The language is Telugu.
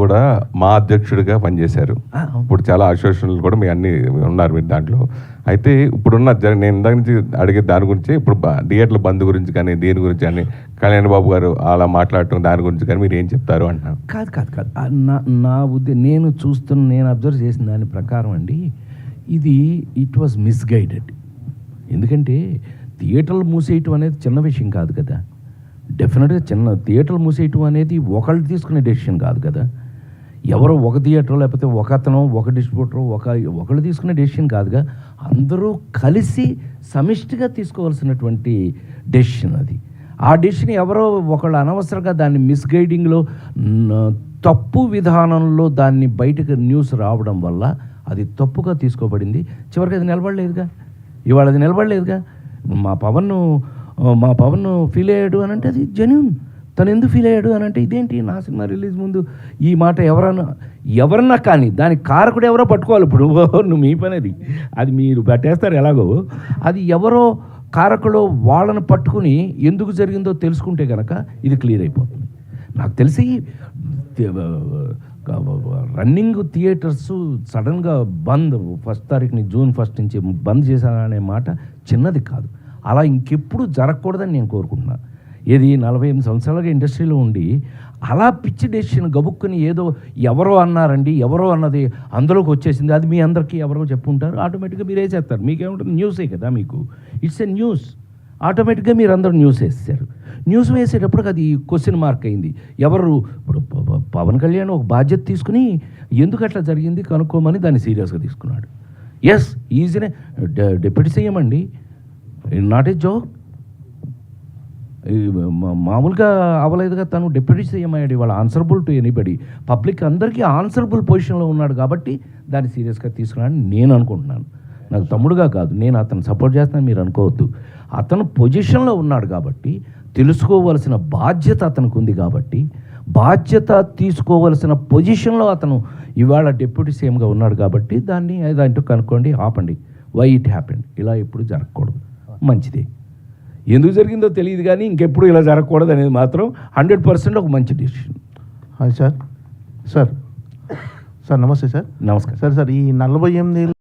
కూడా మా అధ్యక్షుడిగా పనిచేశారు. ఇప్పుడు చాలా అసోసియేషన్లు కూడా మీ అన్ని ఉన్నారు మీరు దాంట్లో. అయితే ఇప్పుడున్న నేను ఇందాక నుంచి అడిగే దాని గురించి ఇప్పుడు థియేటర్ల బంద్ గురించి కానీ దీని గురించి కానీ కళ్యాణ్ బాబు గారు అలా మాట్లాడటం దాని గురించి కానీ మీరు ఏం చెప్తారు అంటున్నారు? కాదు నా నేను అబ్జర్వ్ చేసిన దాని ప్రకారం అండి, ఇట్ వాజ్ మిస్గైడెడ్. ఎందుకంటే థియేటర్లు మూసేయటం అనేది చిన్న విషయం కాదు కదా. డెఫినెట్గా థియేటర్లు మూసేయటం అనేది ఒకళ్ళు తీసుకునే డెసిషన్ కాదు కదా. ఎవరో ఒక థియేటర్ లేకపోతే ఒక అతను ఒక డిస్ట్రిబ్యూటర్ ఒకళ్ళు తీసుకునే డెసిషన్ కాదుగా. అందరూ కలిసి సమిష్టిగా తీసుకోవాల్సినటువంటి డెసిషన్ అది. ఆ డెసిషన్ ఎవరో ఒకళ్ళు అనవసరంగా దాన్ని మిస్గైడింగ్లో తప్పు విధానంలో దాన్ని బయటకు న్యూస్ రావడం వల్ల అది తప్పుగా తీసుకోబడింది. చివరికి అది నిలబడలేదుగా. ఇవాళ అది నిలబడలేదుగా. మా పవన్ ఫీల్ అయ్యాడు అని అంటే అది జెన్యూన్. తను ఎందుకు ఫీల్ అయ్యాడు అని అంటే ఇదేంటి నా సినిమా రిలీజ్ ముందు ఈ మాట ఎవరన్నా కానీ దానికి కారకుడు ఎవరో పట్టుకోవాలి. ఇప్పుడు నువ్వు మీ పని అది మీరు పట్టేస్తారు ఎలాగో. అది ఎవరో కారకుడు వాళ్ళని పట్టుకుని ఎందుకు జరిగిందో తెలుసుకుంటే కనుక ఇది క్లియర్ అయిపోతుంది. నాకు తెలిసి రన్నింగ్ థియేటర్స్ సడన్గా బంద్ 1st తారీఖుని జూన్ 1 నుంచి బంద్ చేశారనే మాట చిన్నది కాదు. అలా ఇంకెప్పుడు జరగకూడదని నేను కోరుకుంటున్నాను. 48 సంవత్సరాలుగా ఇండస్ట్రీలో ఉండి అలా పిచ్చి డెసిషన్ గబుక్కుని ఏదో ఎవరో అన్నారండి, ఎవరో అన్నది అందులోకి వచ్చేసింది, అది మీ అందరికీ ఎవరో చెప్పుంటారు, ఆటోమేటిక్గా మీరు వేసేస్తారు. మీకేముంటుంది, న్యూసే కదా మీకు. It's a news. ఆటోమేటిక్గా మీరు అందరూ న్యూస్ వేసేసారు. న్యూస్ వేసేటప్పటికి అది క్వశ్చన్ మార్క్ అయింది. ఇప్పుడు పవన్ కళ్యాణ్ ఒక బాధ్యత తీసుకుని ఎందుకు అట్లా జరిగింది కనుక్కోమని దాన్ని సీరియస్గా తీసుకున్నాడు. ఎస్, ఈజీనే డిప్యూటీ సీఎం అండి, నాట్ ఏ జోక్. మామూలుగా అవ్వలేదుగా. తను డిప్యూటీ సీఎం అయ్యాడు. ఇవాళ ఆన్సరబుల్ టు ఎనీబడి. పబ్లిక్ అందరికీ ఆన్సరబుల్ పొజిషన్లో ఉన్నాడు కాబట్టి దాన్ని సీరియస్గా తీసుకున్నాడని నేను అనుకుంటున్నాను. నాకు తమ్ముడుగా కాదు, నేను అతను సపోర్ట్ చేస్తాను మీరు అనుకోవద్దు. అతను పొజిషన్లో ఉన్నాడు కాబట్టి తెలుసుకోవలసిన బాధ్యత అతనికి ఉంది కాబట్టి బాధ్యత తీసుకోవలసిన పొజిషన్లో అతను ఇవాళ డిప్యూటీ సీఎంగా ఉన్నాడు కాబట్టి దాన్ని ఏదంటూ కనుక్కోండి, ఆపండి. Why it happened. ఇలా ఎప్పుడు జరగకూడదు. మంచిదే. ఎందుకు జరిగిందో తెలియదు కానీ ఇంకెప్పుడు ఇలా జరగకూడదు అనేది మాత్రం 100% ఒక మంచి డిసిషన్. Hi sir. సార్ నమస్తే సార్. నమస్కారం సార్. ఈ 48